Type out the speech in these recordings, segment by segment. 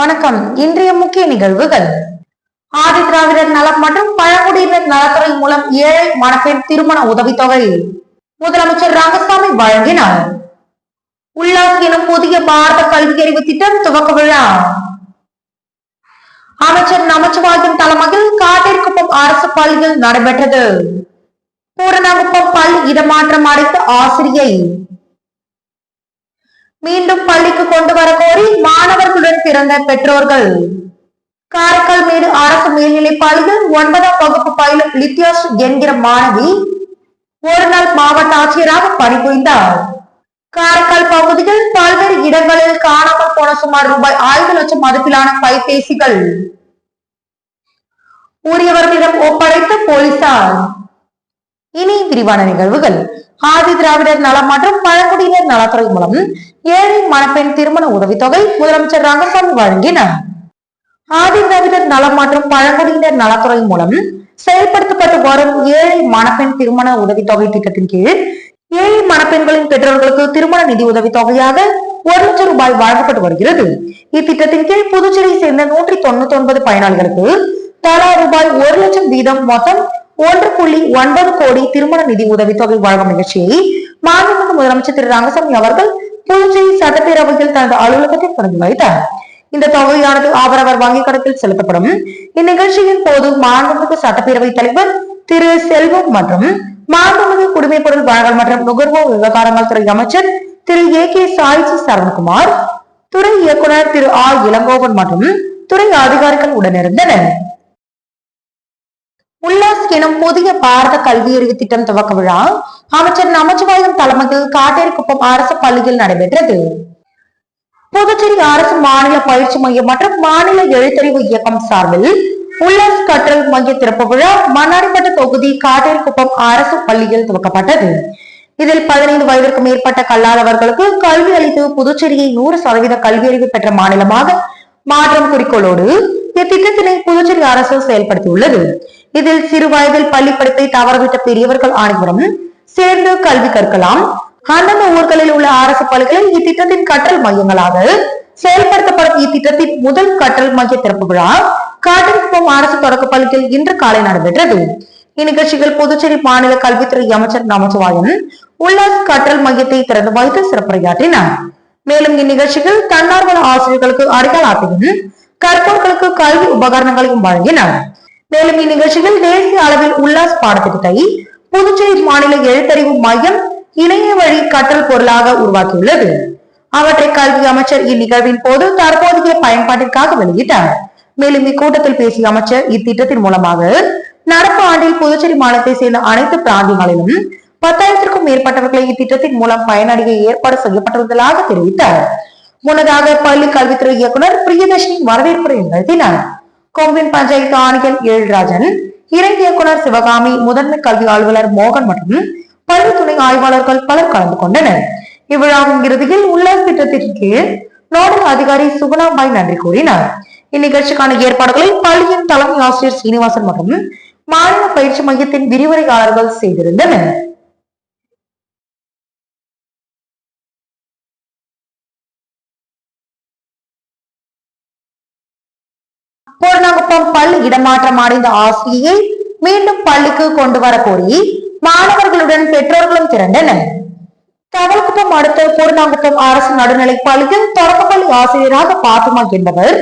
வணக்கம். இன்றைய முக்கிய நிகழ்வுகள். ஆதி திராவிடர் நலம் மற்றும் பழங்குடியினர் நலத்துறை மூலம் ஏழை மணப்பெண் திருமண உதவித்தொகை முதலமைச்சர் ரங்கசாமி வழங்கினார். உல்லாஸ் எனும் புதிய பாரத கல்வியறிவு திட்டம் துவக்க விழா. அமைச்சர் நமச்சிவாயம் தலைமையில் காட்டேரிக்குப்பம் அரசு பள்ளியில் நடைபெற்றது. பூரணகுப்பம் பள்ளி இடமாற்றம் அடைத்த ஆசிரியை மீண்டும் பள்ளிக்கு கொண்டு வர கோரி மாணவர்களுடன் பிறந்த பெற்றோர்கள். காரைக்கால் மேடு அரசு மேல்நிலை பள்ளியில் 9ஆம் வகுப்பு பயிலும் லித்தியாஸ் என்கிற மாணவி ஒரு நாள் மாவட்ட ஆட்சியராக பணிபுரிந்தார். காரைக்கால் பகுதியில் பல்வேறு இடங்களில் காணாமல் போன சுமார் ரூபாய் 5 லட்சம் மதிப்பிலான கைபேசிகள் உரியவர்களிடம் ஒப்படைத்த போலீசார். இனி விரிவான நிகழ்வுகள். ஆதி திராவிடர் நலம் மற்றும் பழங்குடியினர் நலத்துறை மூலம் ஏழை மணப்பெண் திருமண உதவித்தொகை முதலமைச்சர் ரங்கசாமி வழங்கினார். ஆதி திராவிடர் நலம் மற்றும் பழங்குடியினர் நலத்துறை மூலம் செயல்படுத்தப்பட்டு வரும் ஏழை மணப்பெண் திருமண உதவித்தொகை திட்டத்தின் கீழ் ஏழை மணப்பெண்களின் பெற்றோர்களுக்கு திருமண நிதி உதவித்தொகையாக 1 லட்சம் ரூபாய் வழங்கப்பட்டு வருகிறது. இத்திட்டத்தின் கீழ் புதுச்சேரியை சேர்ந்த 199 பயனாளிகளுக்கு தலா ரூபாய் 1 லட்சம் வீதம் மொத்தம் 1.9 கோடி திருமண நிதி உதவித்தொகை வழங்கும் நிகழ்ச்சியை மாண்புமிகு முதலமைச்சர் திரு ரங்கசாமி அவர்கள் புதுச்சேரி சட்டப்பேரவையில் தனது அலுவலகத்தில் தொடங்கி வைத்தார். இந்த தொகையானது அவரவர் வங்கிக் கணக்கில் செலுத்தப்படும். இந்நிகழ்ச்சியின் போது மாண்புமிகு சட்டப்பேரவைத் தலைவர் திரு செல்வம் மற்றும் மாண்புமிகு குடிமைப் பொருள் வழங்கல் மற்றும் நுகர்வோர் விவகாரங்கள் துறை அமைச்சர் திரு ஏ.கே. சாய்ஜி சரவணகுமார், துறை இயக்குனர் திரு ஆர் இளங்கோவன் மற்றும் துறை அதிகாரிகள் உடனிருந்தனர். உல்லாஸ் எனும் புதிய பாரத கல்வியறிவு திட்டம் துவக்க விழா அமைச்சர் நமச்சிவாயம் தலைமையில் காட்டேரிக்குப்பம் அரசு பள்ளியில் நடைபெற்றது. புதுச்சேரி அரசு மாநில பயிற்சி மையம் மற்றும் மாநில எழுத்தறிவு இயக்கம் சார்பில் உல்லாஸ் கற்றல் மைய திறப்பு விழா மண்ணாடிப்பட்டு தொகுதி காட்டேரிக்குப்பம் அரசு பள்ளியில் துவக்கப்பட்டது. இதில் 15 வயதிற்கு மேற்பட்ட கல்லாதவர்களுக்கு கல்வி அளித்து புதுச்சேரியை 100% கல்வியறிவு பெற்ற மாநிலமாக மாற்றும் குறிக்கோளோடு இத்திட்டத்தினை புதுச்சேரி அரசு செயல்படுத்தியுள்ளது. இதில் சிறு வயதில் பள்ளி படிப்பை தவறவிட்ட பெரியவர்கள் அனைவரும் சேர்ந்து கல்வி கற்கலாம். அந்தந்த ஊர்களில் உள்ள அரசு பள்ளிகளில் இத்திட்டத்தின் கற்றல் மையங்களாக செயல்படுத்தப்படும். இத்திட்டத்தின் முதல் கற்றல் மைய திறப்பு விழா காட்டேரிக்குப்பம் அரசு தொடக்க பள்ளியில் இன்று காலை நடைபெற்றது. இந்நிகழ்ச்சியில் புதுச்சேரி மாநில கல்வித்துறை அமைச்சர் நமச்சிவாயம் உல்லாஸ் கற்றல் மையத்தை திறந்து வைத்து சிறப்புரையாற்றினார். மேலும் இந்நிகழ்ச்சியில் தன்னார்வல ஆசிரியர்களுக்கு அடையாள அட்டையும் கற்பவர்களுக்கு கல்வி உபகரணங்களையும் வழங்கினார். மேலும் இந்நிகழ்ச்சியில் தேசிய அளவில் உல்லாஸ் பாடத்திட்டத்தை புதுச்சேரி மாநில எழுத்தறிவு மையம் இணைய வழி கற்றல் பொருளாக உருவாக்கியுள்ளது. அவற்றை கல்வி அமைச்சர் இந்நிகழ்வின் போது தற்போதைய பயன்பாட்டிற்காக வெளியிட்டார். மேலும் இக்கூட்டத்தில் பேசிய அமைச்சர் இத்திட்டத்தின் மூலமாக நடப்பு ஆண்டில் புதுச்சேரி மாநிலத்தை சேர்ந்த அனைத்து பிராந்தியங்களிலும் 10,000க்கும் மேற்பட்டவர்களை இத்திட்டத்தின் மூலம் பயனடைய ஏற்பாடு செய்யப்பட்டுள்ளதாக தெரிவித்தார். முன்னதாக பள்ளி கல்வித்துறை இயக்குனர் பிரியதர்ஷினி வரவேற்புரை நிகழ்த்தினார். கொம்பின் பஞ்சாயத்து ஆணையர் ஏழ்ராஜன், இணை இயக்குனர் சிவகாமி, முதன்மை கல்வி அலுவலர் மோகன் மற்றும் பள்ளி துணை ஆய்வாளர்கள் பலர் கலந்து கொண்டனர். இவ்விழாவின் இறுதியில் உல்லாஸ் திட்டத்தின் கீழ் நோடல் அதிகாரி சுகுணாபாய் நன்றி கூறினார். இந்நிகழ்ச்சிக்கான ஏற்பாடுகளை பள்ளியின் தலைமை ஆசிரியர் சீனிவாசன் மற்றும் மாநில பயிற்சி மையத்தின் விரிவுரையாளர்கள் செய்திருந்தனர். பூரணகுப்பம் பள்ளி இடமாற்றம் அடைந்த ஆசிரியை மீண்டும் பள்ளிக்கு கொண்டு வர கோரி மாணவர்களுடன் பெற்றோர்களும் திரண்டனர். தவளக்குப்பம் அடுத்த பூரணகுப்பம் அரசு நடுநிலை பள்ளியில் தொடக்கப்பள்ளி ஆசிரியராக பாத்துமா என்பவர்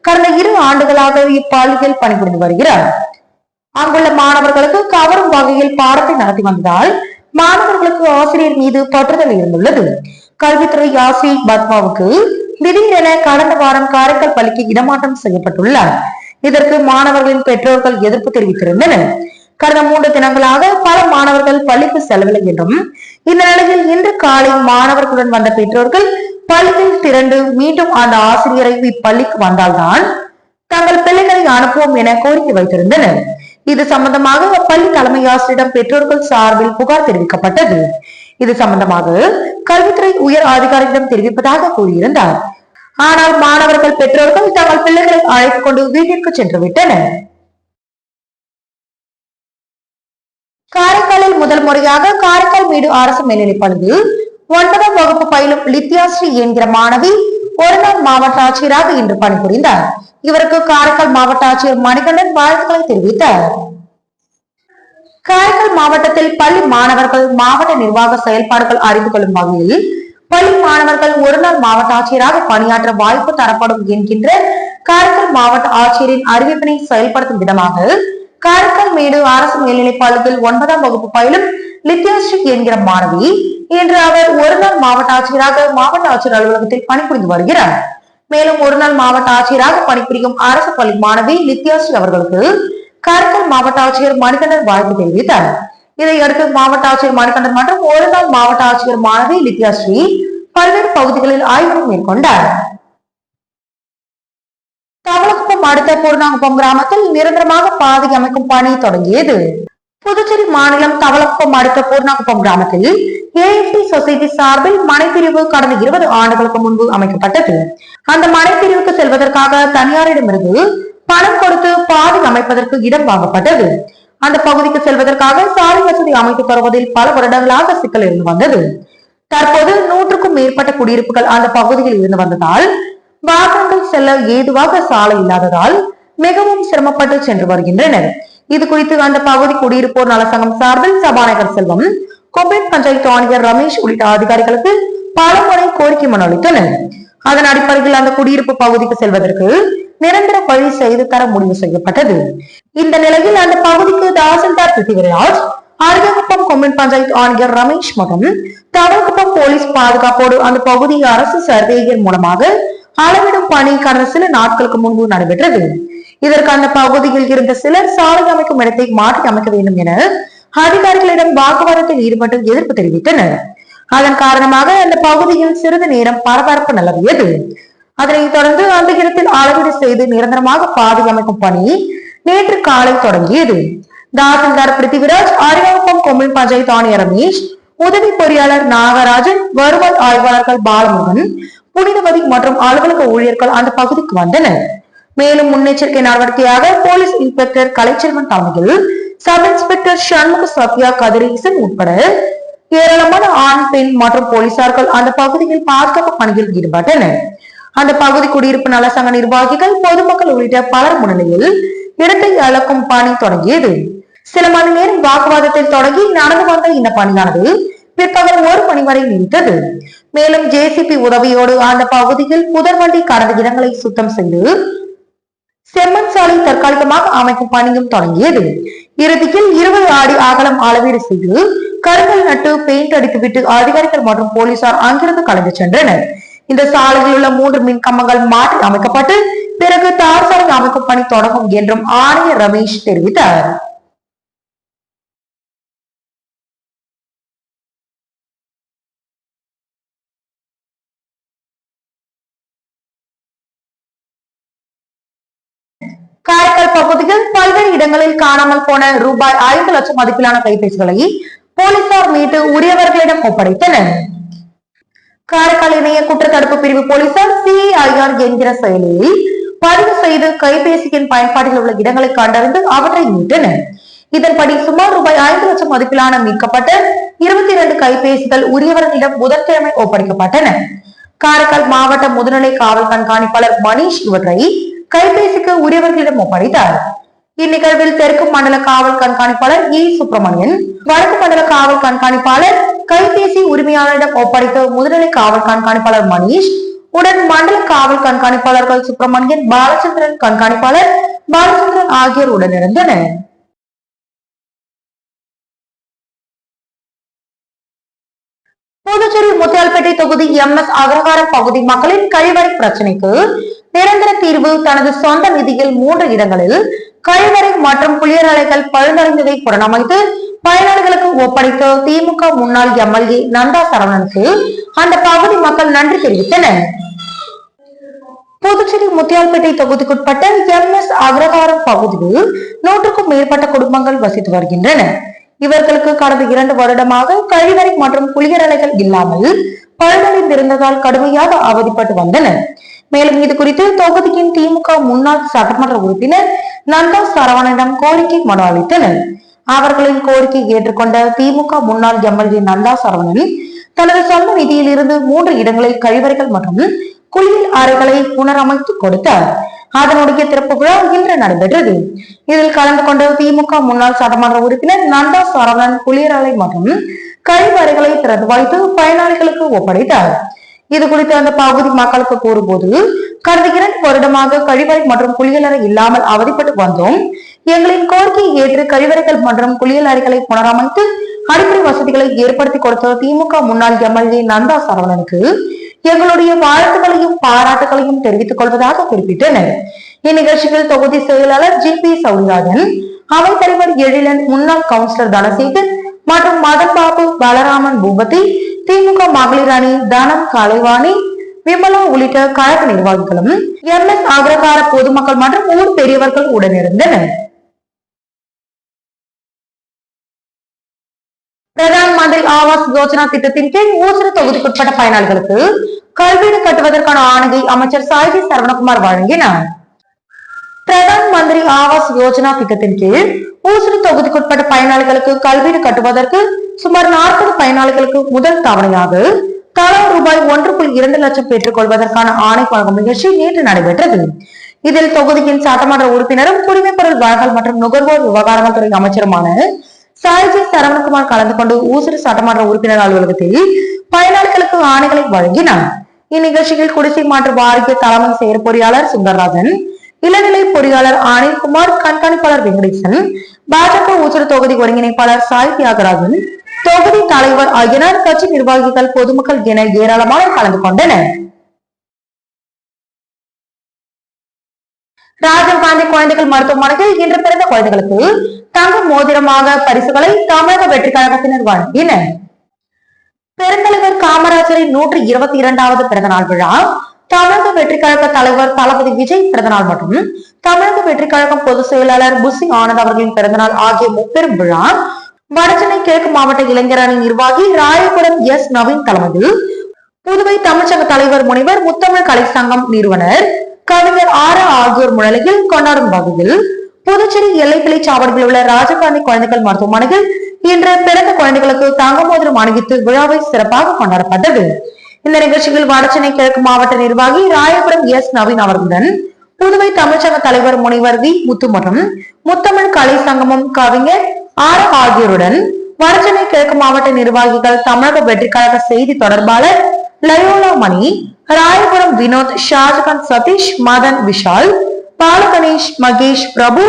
கடந்த 2 ஆண்டுகளாக இப்பள்ளியில் பணிபுரிந்து வருகிறார். அங்குள்ள மாணவர்களுக்கு கவரும் வகையில் பாடத்தை நடத்தி வந்ததால் மாணவர்களுக்கு ஆசிரியர் மீது பற்றுதல் இருந்துள்ளது. கல்வித்துறை ஆசிரியை பத்மாவுக்கு திடீரென கடந்த வாரம் காரைக்கால் பள்ளிக்கு இடமாற்றம் செய்யப்பட்டுள்ளார். இதற்கு மாணவர்களின் பெற்றோர்கள் எதிர்ப்பு தெரிவித்திருந்தனர். கடந்த 3 தினங்களாக பல மாணவர்கள் பள்ளிக்கு செல்லவில்லை என்றும் இந்த நிலையில் இன்று காலை மாணவர்களுடன் வந்த பெற்றோர்கள் பள்ளியில் திரண்டு மீண்டும் அந்த ஆசிரியரை இப்பள்ளிக்கு வந்தால்தான் தங்கள் பிள்ளைகளை அனுப்புவோம் என கோரிக்கை வைத்திருந்தனர். இது சம்பந்தமாக பள்ளி தலைமை ஆசிரியரிடம் பெற்றோர்கள் சார்பில் புகார் தெரிவிக்கப்பட்டது. இது சம்பந்தமாக கல்வித்துறை உயர் அதிகாரிகளிடம் தெரிவிப்பதாக கூறியிருந்தார். ஆனால் மாணவர்கள் பெற்றோர்கள் தங்கள் பிள்ளைகளை அழைத்துக் கொண்டு வீட்டிற்கு சென்று விட்டனர். காரைக்காலில் முதல் முறையாக காரைக்கால் மேடு அரசு மேல்நிலைப் பள்ளியில் 9ஆம் வகுப்பு பயிலும் லித்தியாஸ்ரீ என்கிற மாணவி ஒரு நாள் மாவட்ட ஆட்சியராக இன்று பணிபுரிந்தார். இவருக்கு காரைக்கால் மாவட்ட ஆட்சியர் மணிகண்டன் வாழ்த்துக்களை தெரிவித்தார். காரைக்கால் மாவட்டத்தில் பள்ளி மாணவர்கள் மாவட்ட நிர்வாக செயல்பாடுகள் அறிந்து கொள்ளும் வகையில் பள்ளி மாணவர்கள் ஒருநாள் மாவட்ட ஆட்சியராக பணியாற்ற வாய்ப்பு தரப்படும் என்கின்ற காரைக்கால் மாவட்ட ஆட்சியரின் அறிவிப்பினை செயல்படுத்தும் விதமாக காரைக்கால் மேடு அரசு மேல்நிலைப் பள்ளியில் 9ஆம் வகுப்பு பயிலும் லித்யாஸ்ரீ என்கிற மாணவி இன்று அவர் ஒருநாள் மாவட்ட ஆட்சியராக மாவட்ட ஆட்சியர் அலுவலகத்தில் பணிபுரிந்து வருகிறார். மேலும் ஒருநாள் மாவட்ட ஆட்சியராக பணிபுரியும் அரசு பள்ளி மாணவி லித்யாஸ்ரீ அவர்களுக்கு காரைக்கால் மாவட்ட ஆட்சியர் மணிகண்டன் வாழ்த்து தெரிவித்தார். இதையடுத்து மாவட்ட ஆட்சியர் மணிகண்டன் மற்றும் ஒருநாள் மாவட்ட ஆட்சியர் மாணவி லித்யாஸ்ரீ பல்வேறு பகுதிகளில் ஆய்வு மேற்கொண்டார். தவளக்குப்பம் அடுத்த பூர்ணாங்குப்பம் கிராமத்தில் நிரந்தரமாக பாதை அமைக்கும் பணி தொடங்கியது. புதுச்சேரி மாநிலம் தவளக்குப்பம் அடுத்த பூர்ணாங்குப்பம் கிராமத்தில் AFC சொசைட்டி சார்பில் மனைப்பிரிவு கடந்த 20 ஆண்டுகளுக்கு முன்பு அமைக்கப்பட்டது. அந்த மனைப்பிரிவுக்கு செல்வதற்காக தனியாரிடமிருந்து பணம் கொடுத்து பாதை அமைப்பதற்கு இடம் வாங்கப்பட்டது. அந்த பகுதிக்கு செல்வதற்காக சாலை வசதி அமைத்து தருவதில் பல வருடங்களாக சிக்கல் இருந்து வந்தது. தற்போது 100க்கும் மேற்பட்ட குடியிருப்புகள் அந்த பகுதியில் இருந்து வந்ததால் வாகனங்கள் செல்ல ஏதுவாக சாலை இல்லாததால் மிகவும் சிரமப்பட்டு சென்று வருகின்றனர். இது குறித்து அந்த பகுதி குடியிருப்போர் நலசங்கம் சார்பில் சபாநாயகர் செல்வம், கொம்பேட் பஞ்சாயத்து ஆணையர் ரமேஷ் உள்ளிட்ட அதிகாரிகளுக்கு பல முறை கோரிக்கை மனு அளித்தனர். அதன் அடிப்படையில் அந்த குடியிருப்பு பகுதிக்கு செல்வதற்கு நிரந்தர வழி செய்து தர முடிவு செய்யப்பட்டது. இந்த நிலையில் அந்த பகுதிக்கு தாசில்தார் பிருத்திவிராஜ், அருககுப்பம் கொம்பேட் பஞ்சாயத்து ஆணையர் ரமேஷ் மற்றும் தவளக்குப்பம் போலீஸ் பாதுகாப்போடு அந்த பகுதியை அரசு சர்வேயர் மூலமாக அளவிடும் பணி கடந்த சில நாட்களுக்கு முன்பு நடைபெற்றது. இதற்கு அந்த பகுதியில் இருந்த சிலர் சாலை அமைக்கும் இடத்தை மாற்றி அமைக்க வேண்டும் என அதிகாரிகளிடம் வாக்குவாதத்தில் ஈடுபட்டு எதிர்ப்பு தெரிவித்தனர். அதன் காரணமாக அந்த பகுதியில் சிறிது நேரம் பரபரப்பு நிலவியது. அதனைத் தொடர்ந்து அந்த இடத்தில் அளவீடு செய்து நிரந்தரமாக பாதை அமைக்கும் பணி நேற்று காலை தொடங்கியது. தாசில்தார் பிருத்திவிராஜ், அரியாங்குப்பம் கொம்யூன் பஞ்சாயத்து ஆணையர் ரமேஷ், உதவி பொறியாளர் நாகராஜன், வருவாய் ஆய்வாளர்கள் பாலமுருகன், புனிதவதி மற்றும் அலுவலக ஊழியர்கள் அந்த பகுதிக்கு வந்தனர். மேலும் முன்னெச்சரிக்கை நடவடிக்கையாக போலீஸ் இன்ஸ்பெக்டர் கலைச்செல்வன் தலைமையில் சப் இன்ஸ்பெக்டர் சண்முக சத்யா கதிரேசன் உட்பட ஏராளமான ஆண், பெண் மற்றும் போலீசார்கள் அந்த பகுதியில் பாதுகாப்பு பணியில் ஈடுபட்டனர். அந்த பகுதி குடியிருப்பு நலசங்க நிர்வாகிகள், பொதுமக்கள் உள்ளிட்ட பலர் முன்னிலையில் இடத்தை அளக்கும் பணி தொடங்கியது. சில மணி நேரம் வாக்குவாதத்தில் தொடங்கி நடந்து வந்த இந்த பணியானது பிற்பகல் 1 மணி வரை நீடித்தது. மேலும் JCB உதவியோடு அந்த பகுதியில் புதர்வண்டி கடந்த இடங்களை சுத்தம் செய்து செம்மண் சாலை தற்காலிகமாக அமைக்கும் பணியும் தொடங்கியது. இறுதியில் 20 அடி அகலம் அளவீடு செய்து கருங்கல் நட்டு பெயிண்ட் அடித்துவிட்டு அதிகாரிகள் மற்றும் போலீசார் அங்கிருந்து கலந்து சென்றனர். இந்த சாலையில் உள்ள 3 மின் கம்பங்கள் மாற்றி அமைக்கப்பட்டு பிறகு தார் சாலை அமைக்கும் பணி தொடங்கும் என்றும் ஆணையர் ரமேஷ் தெரிவித்தார். காரைக்கால் பகுதியில் பல்வேறு இடங்களில் காணாமல் போன ரூபாய் 5 லட்சம் மதிப்பிலான கைபேசிகளை போலீசார் மீட்டு உரியவர்களிடம் ஒப்படைத்தனர். காரைக்கால் இணைய குற்றத்தடுப்பு பிரிவு போலீசார் CIR என்கிற செயலியில் பதிவு செய்து கைபேசியின் பயன்பாட்டில் உள்ள இடங்களை கண்டறிந்து அவற்றை மீட்டனர். இதன்படி சுமார் ரூபாய் 5 லட்சம் மதிப்பிலான மீட்கப்பட்ட 22 கைபேசிகள் உரியவர்களிடம் புதன்கிழமை ஒப்படைக்கப்பட்டன. காரைக்கால் மாவட்ட முதுநிலை காவல் கண்காணிப்பாளர் மணிஷ் இவற்றை கைபேசிக்கு உரியவர்களிடம் ஒப்படைத்தார். இந்நிகழ்வில் தெற்கு மண்டல காவல் கண்காணிப்பாளர் சுப்பிரமணியன், வடக்கு மண்டல காவல் கண்காணிப்பாளர் கைபேசி உரிமையாளரிடம் ஒப்படைத்த முதுநிலை காவல் கண்காணிப்பாளர் மணிஷ் உடன் மண்டல காவல் கண்காணிப்பாளர்கள் சுப்பிரமணியன், பாலச்சந்திரன், கண்காணிப்பாளர் பாலச்சந்திரன் ஆகியோர் உடனிருந்தனர். புதுச்சேரி முத்தியால்பேட்டை தொகுதி MS அக்ரஹாரம் பகுதி மக்களின் கழிவறை பிரச்சனைக்கு நிரந்தர தீர்வு. தனது சொந்த நிதியில் 3 இடங்களில் கழிவறை மற்றும் குளியலறைகள் பழுதடைந்ததை புறணமைத்து பயனாளிகளுக்கு ஒப்படைத்த திமுக முன்னாள் MLA நந்தா சரவணனுக்கு அந்த பகுதி மக்கள் நன்றி தெரிவித்தனர். புதுச்சேரி முத்தியால்பேட்டை தொகுதிக்குட்பட்ட MS அக்ரஹாரம் பகுதியில் 100க்கும் மேற்பட்ட குடும்பங்கள் வசித்து வருகின்றன. இவர்களுக்கு கடந்த 2 வருடமாக கழிவறை மற்றும் குளியலறைகள் இல்லாமல் பழுதடைந்திருந்ததால் கடுமையாக அவதிப்பட்டு வந்தனர். மேலும் இது குறித்து தொகுதியின் திமுக முன்னாள் சட்டமன்ற உறுப்பினர் நந்தா சரவணனிடம் கோரிக்கை மனு அளித்தனர். அவர்களின் கோரிக்கை ஏற்றுக்கொண்ட திமுக முன்னாள் MLA நந்தா சரவணன் தனது சொந்த நிதியில் இருந்து 3 இடங்களில் கழிவறைகள் மற்றும் குளியல் அறைகளை புனரமைத்து கொடுத்தார். அதனுடைய திறப்பு விழா இன்று நடைபெற்றது. இதில் கலந்து கொண்ட திமுக முன்னாள் சட்டமன்ற உறுப்பினர் நந்தா சரவணன் குளியலறை மற்றும் கழிவறைகளை திறந்து வைத்து பயனாளிகளுக்கு ஒப்படைத்தார். இது குறித்து அந்த பகுதி மக்களுக்கு கூறும்போது, கடந்த 2 வருடமாக கழிவறை மற்றும் குளியலறை இல்லாமல் அவதிப்பட்டு வந்தோம். எங்களின் கோரிக்கையை ஏற்று கழிவறைகள் மற்றும் குளியலறைகளை புனரமைத்து அடிப்படை வசதிகளை ஏற்படுத்தி கொடுத்த திமுக முன்னாள் எம்எல்ஏ நந்தா சரவணனுக்கு எங்களுடைய வாழ்த்துக்களையும் பாராட்டுகளையும் தெரிவித்துக் கொள்வதாக குறிப்பிட்டனர். இந்நிகழ்ச்சியில் தொகுதி செயலாளர் ஜி.பி. சௌரிராஜன், அவைத்தலைவர் எழிலன், முன்னாள் கவுன்சிலர் தனசேகர் மற்றும் மதன் பாபு, பலராமன் பூபதி, திமுக மகளிர் அணி தனம், கலைவாணி, விமலா உள்ளிட்ட கழக நிர்வாகிகளும் எம்.எஸ். அக்ரகார பொதுமக்கள் மற்றும் ஊர் பெரியவர்கள் உடனிருந்தனர். பிரதான் மந்திரி ஆவாஸ் யோஜனா திட்டத்தின் கீழ் ஊசுடு தொகுதிக்குட்பட்ட பயனாளிகளுக்கு கல்வீடு கட்டுவதற்கான ஆணையை அமைச்சர் சாய்ஜி சரவணகுமார் வழங்கினார். பிரதான் மந்திரி ஆவாஸ் யோஜனா திட்டத்தின் கீழ் ஊசுடு தொகுதிக்குட்பட்ட பயனாளிகளுக்கு கல்வீடு கட்டுவதற்கு சுமார் 40 பயனாளிகளுக்கு முதல் தவணையாக தலா ரூபாய் 1.2 லட்சம் பெற்றுக் கொள்வதற்கான ஆணை வழங்கும் நிகழ்ச்சி நேற்று நடைபெற்றது. இதில் தொகுதியின் சட்டமன்ற உறுப்பினரும் குடிமைப்பொருள் வழங்கல் மற்றும் நுகர்வோர் விவகாரங்கள் துறை அமைச்சருமான சாய்ஜி சரவணகுமார் கலந்து கொண்டு ஊசுடு சட்டமன்ற உறுப்பினர் அலுவலகத்தில் பயனாளிகளுக்கு ஆணைகளை வழங்கினார். இந்நிகழ்ச்சியில் குடிசை மாற்று வாரிய தலைமை செயற்பொறியாளர் சுந்தரராஜன், இளநிலை பொறியாளர் அனில்குமார், கண்காணிப்பாளர் வெங்கடேசன், பாஜக ஊசுடு தொகுதி ஒருங்கிணைப்பாளர் சாய் தியாகராஜன், தொகுதி தலைவர் ஐயனார், கட்சி நிர்வாகிகள், பொதுமக்கள் என ஏராளமானோர் கலந்து கொண்டனர். ராஜீவ்காந்தி குழந்தைகள் மருத்துவமனையில் இன்று பிறந்த குழந்தைகளுக்கு தங்க மோதிரமாக பரிசுகளை தமிழக வெற்றி கழகத்தினர் வழங்கினர். பெருந்தலைவர் காமராஜரின் 122வது பிறந்தநாள் விழா, தமிழக வெற்றி கழக தலைவர் தளபதி விஜய் பிறந்தநாள் மற்றும் தமிழக வெற்றி கழகம் பொதுச் செயலாளர் புசி ஆனந்த் அவர்களின் பிறந்தநாள் ஆகிய முப்பெரும் விழா வடசென்னை கிழக்கு மாவட்ட இளைஞர் அணி நிர்வாகி ராயபுரம் எஸ். நவீன் தலைமையில் புதுவை தமிழ்ச்சங்க தலைவர் முனைவர் முத்தமிழ் கலை சங்கம் நிறுவனர் கவிஞர் ஆரா ஆகியோர் முன்னிலையில் கொண்டாடும் வகையில் புதுச்சேரி எல்லைப்பிள்ளை சாவடியில் உள்ள ராஜீவ்காந்தி குழந்தைகள் மருத்துவமனையில் இன்று பிறந்த குழந்தைகளுக்கு தங்க மோதிரம் அணிவித்து விழாவை சிறப்பாக கொண்டாடப்பட்டது. இந்த நிகழ்ச்சியில் வடசென்னை கிழக்கு மாவட்ட நிர்வாகி ராயபுரம் எஸ். நவீன் அவர்களுடன் புதுவை தமிழ்ச்சங்க தலைவர் முனைவர் வி. முத்து மற்றும் முத்தமிழ் கலை சங்கமும் கவிஞர் ஆரா ஆகியோருடன் வடசென்னை கிழக்கு மாவட்ட நிர்வாகிகள், தமிழக வெற்றி கழக செய்தி தொடர்பாளர் லயோலா மணி, ராயபுரம் வினோத், ஷாஜகான் சதீஷ், மதன் விஷால், பாலகணேஷ், மகேஷ், பிரபு,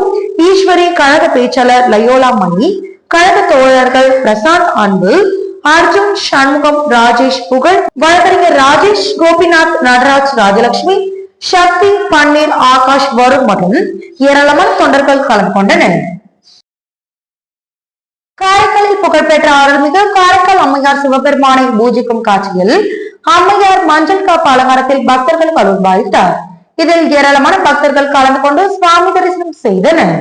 ஈஸ்வரி, கழக பேச்சாளர் லயோலா மணி, கழக தோழர்கள் பிரசாந்த், அன்பு, அர்ஜுன், சண்முகம், ராஜேஷ், புகழ், வழக்கறிஞர் ராஜேஷ், கோபிநாத், நடராஜ், ராஜலட்சுமி, சக்தி, பன்னீர், ஆகாஷ், வருண் மற்றும் ஏராளமான தொண்டர்கள் கலந்து கொண்டனர். காரைக்காலில் புகழ்பெற்ற அருள்மிகு காரைக்கால் அம்மையார் சிவபெருமானை பூஜிக்கும் காட்சியில் அம்மையார் மஞ்சள் காப்பு அலங்காரத்தில் பக்தர்கள் அருள்பாலித்தார். இதில் ஏராளமான பக்தர்கள் கலந்து கொண்டு சுவாமி தரிசனம் செய்தனர்.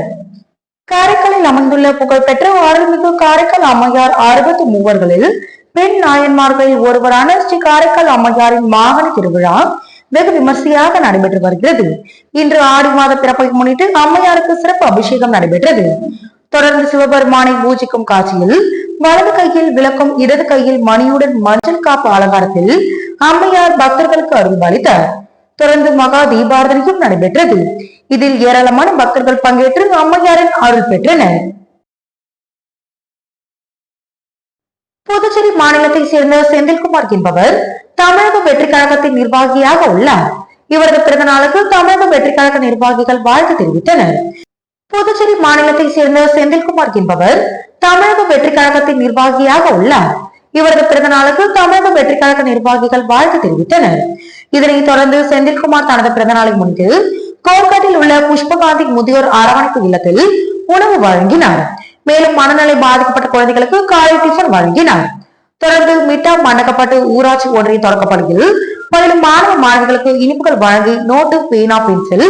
காரைக்காலில் அமைந்துள்ள புகழ்பெற்ற அருள்மிகு காரைக்கால் அம்மையார் 63 பெண் நாயன்மார்களில் ஒருவரான ஸ்ரீ காரைக்கால் அம்மையாரின் வாகன திருவிழா வெகு விமர்சையாக நடைபெற்று வருகிறது. இன்று ஆடி மாத பிறப்பை முன்னிட்டு அம்மையாருக்கு சிறப்பு அபிஷேகம் நடைபெற்றது. தொடர்ந்து சிவபெருமானை பூஜிக்கும் காட்சியில் வலது கையில் விளக்கும், இடது கையில் மணியுடன் மஞ்சள் காப்பு அலங்காரத்தில் அம்மையார் பக்தர்களுக்கு அருள்பாலித்தார். தொடர்ந்து மகா தீபாரதனையும் நடைபெற்றது. இதில் ஏராளமான பக்தர்கள் பங்கேற்று அம்மையாரின் அருள் பெற்றனர். புதுச்சேரி மாநிலத்தை சேர்ந்த செந்தில்குமார் என்பவர் தமிழக வெற்றி கழகத்தின் நிர்வாகியாக உள்ளார். இவரது பிறந்த நாளுக்கு தமிழக வெற்றி கழக நிர்வாகிகள் வாழ்த்து தெரிவித்தனர். புதுச்சேரி மாநிலத்தை சேர்ந்த செந்தில்குமார் என்பவர் தமிழக வெற்றி கழகத்தின் நிர்வாகியாக உள்ளார். இவரது பிறந்த நாளுக்கு தமிழக வெற்றி கழக நிர்வாகிகள் வாழ்த்து தெரிவித்தனர். இதனைத் தொடர்ந்து செந்தில்குமார் தனது பிறந்த நாளை முன்னிட்டு கோல்காட்டில் உள்ள புஷ்பகாந்தி முதியோர் அரவணைப்பு இல்லத்தில் உணவு வழங்கினார். மேலும் மனநலை பாதிக்கப்பட்ட குழந்தைகளுக்கு காலை டிஃபன் வழங்கினார். தொடர்ந்து மிட்டா மண்டக்கப்பட்டு ஊராட்சி ஒன்றிய தொடக்கப்பள்ளியில் பயிலும் மாணவ மாணவிகளுக்கு இனிப்புகள் வழங்கி நோட்டு, பேனா, பென்சில்,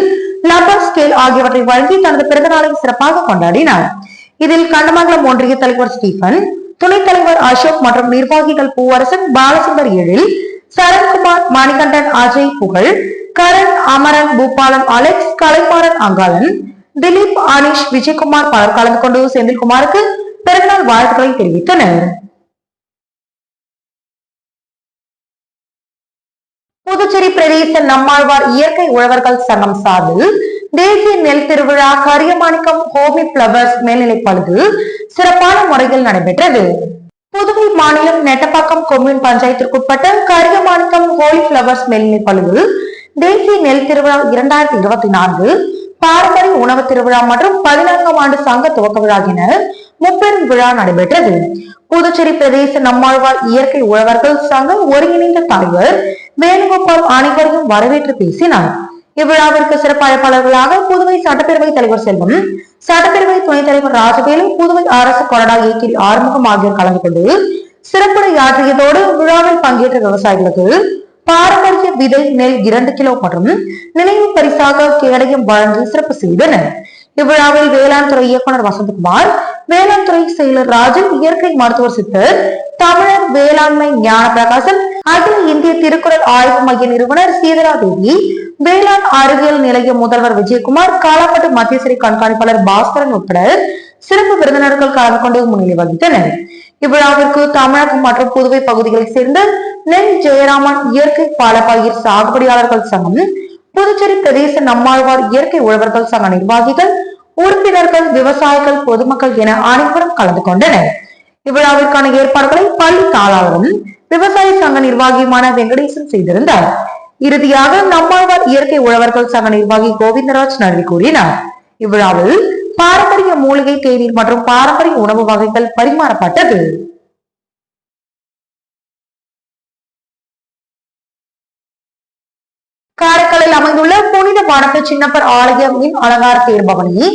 லப்பர், ஸ்கேல் ஆகியவற்றை வழங்கி தனது பிறந்த நாளை சிறப்பாக கொண்டாடினார். இதில் கண்டமங்கலம் ஒன்றிய தலைவர் ஸ்டீபன், துணைத் தலைவர் அசோக் மற்றும் நிர்வாகிகள் பூவரசன், பாலசுந்தர் எழில், சரண்குமார், மணிகண்டன், அஜய், புகழ், கரண், அமரன், பூபாலன், அலெக்ஸ், கலைமாறன், அங்காளன், திலீப், அனிஷ், விஜயகுமார் பலர் கலந்து கொண்டு செந்தில்குமாருக்கு பிறந்தநாள் வாழ்த்துக்களை தெரிவித்தனர். புதுச்சேரி பிரதேச நம்மாழ்வார் இயற்கை உழவர்கள் சங்கம் சார்பில் தேசிய நெல் திருவிழா கரியமாணிக்கம் ஹோமி பிளவர்ஸ் மேல்நிலைப் பள்ளியில் சிறப்பான முறையில் நடைபெற்றது. புதுவை மாநிலம் நெட்டப்பாக்கம் கொம்யூன் பஞ்சாயத்திற்குட்பட்ட கரியமாணிக்கம் ஹோலி பிளவர்ஸ் மேல்நிலைப் பள்ளியில் தேசிய நெல் திருவிழா 2024 பாரம்பரிய உணவு திருவிழா மற்றும் 14ஆம் ஆண்டு சங்க துவக்க விழா என முப்பெரும் விழா நடைபெற்றது. புதுச்சேரி பிரதேச நம்மாழ்வார் இயற்கை உழவர்கள் சங்க ஒருங்கிணைந்த தலைவர் வேணுகோபால் அனைவரையும் வரவேற்று பேசினார். இவ்விழாவிற்கு சிறப்பு அழைப்பாளர்களாக புதுவை சட்டப்பேரவை தலைவர் செல்வம், சட்டப்பேரவை துணைத் தலைவர் ராஜவேலு, புதுவை அரசு கொறடா ஏக்கிரி ஆறுமுகம் ஆகியோர் கலந்து கொண்டு சிறப்புரையாற்றியதோடு விழாவில் பங்கேற்ற விவசாயிகளுக்கு பாரம்பரிய விதை நெல் 2 கிலோ மற்றும் நினைவு பரிசாக கேடயம் வழங்கி சிறப்பு செய்தனர். இவ்விழாவில் வேளாண் துறை இயக்குனர் வசந்தகுமார், வேளாண் துறை செயலர் ராஜன், இயற்கை மருத்துவர் சித்தர், தமிழர் வேளாண்மை ஞான பிரகாசன், அகில இந்திய திருக்குறள் ஆய்வு மைய நிறுவனர் சீதரா தேவி, வேளாண் அறிவியல் நிலைய முதல்வர் விஜயகுமார், காலாப்பட்டு மத்திய சிறை கண்காணிப்பாளர் பாஸ்கரன் உட்பட சிறப்பு விருந்தினர்கள் கலந்து கொண்டு முன்னிலை வகித்தனர். இவ்விழாவிற்கு தமிழகம் மற்றும் புதுவை பகுதிகளைச் சேர்ந்த நெல் ஜெயராமன் இயற்கை பாலப்பயிர் சாகுபடியாளர்கள் சங்கம், புதுச்சேரி பிரதேச நம்மாழ்வார் இயற்கை உழவர்கள் சங்க நிர்வாகிகள், உறுப்பினர்கள், விவசாயிகள், பொதுமக்கள் என அனைவரும் கலந்து கொண்டனர். இவ்விழாவிற்கான ஏற்பாடுகளை பள்ளி தாளாளரும் விவசாய சங்க நிர்வாகியுமான வெங்கடேசன் செய்திருந்தார். இறுதியாக நம்மாழ்வார் இயற்கை உழவர்கள் சங்க நிர்வாகி கோவிந்தராஜ் நன்றி கூறினார். இவ்விழாவில் பாரம்பரிய மூலிகை தேநீர் மற்றும் பாரம்பரிய உணவு வகைகள் பரிமாறப்பட்டது. காரைக்காலில் அமைந்துள்ள புனித வானத்து சின்னப்பர் ஆலய மின் அலங்கார தேர்பவனி.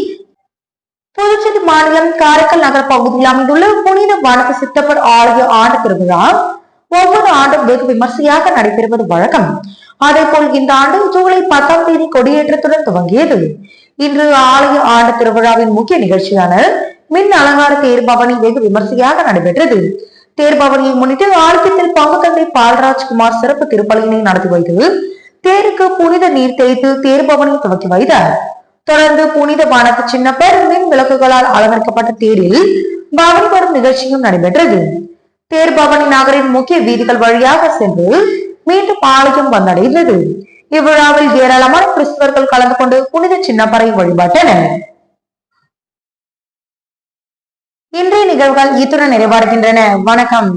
புதுச்சேரி மாநிலம் காரைக்கால் நகர் பகுதியில் அமைந்துள்ள புனித வானத்து சித்தப்பர் ஆலய ஆண்டு திருவிழா ஒவ்வொரு ஆண்டும் வெகு விமர்சையாக நடைபெறுவது வழக்கம். அதே போல் இந்த ஆண்டு ஜூலை 10ஆம் தேதி கொடியேற்றத்துடன் துவங்கியது. இன்று ஆலய ஆண்டு திருவிழாவின் முக்கிய நிகழ்ச்சியான மின் அலங்கார தேர்பவனி வெகு விமர்சையாக நடைபெற்றது. தேர்பவனியை முன்னிட்டு ஆலயத்தில் பங்கு தந்தை பால்ராஜ்குமார் சிறப்பு திருப்பலியினை நடத்தி வைத்து தேருக்கு புனித நீர் தேய்த்து தேர்பவனை துவக்கி வைத்தார். தொடர்ந்து புனித வானத்து சின்னப்பர் மின் விளக்குகளால் அலங்கரிக்கப்பட்ட தேரில் பவனி வரும் நிகழ்ச்சியும் நடைபெற்றது. தேர்பவனி நகரின் முக்கிய வீதிகள் வழியாக சென்று மீண்டும் ஆலயம் வந்தடைந்தது. இவ்விழாவில் ஏராளமான கிறிஸ்தவர்கள் கலந்து கொண்டு புனித சின்னப்பரை வழிபட்டனர். இன்றைய நிகழ்வுகள் இத்துடன் நிறைவடைகின்றன. வணக்கம்.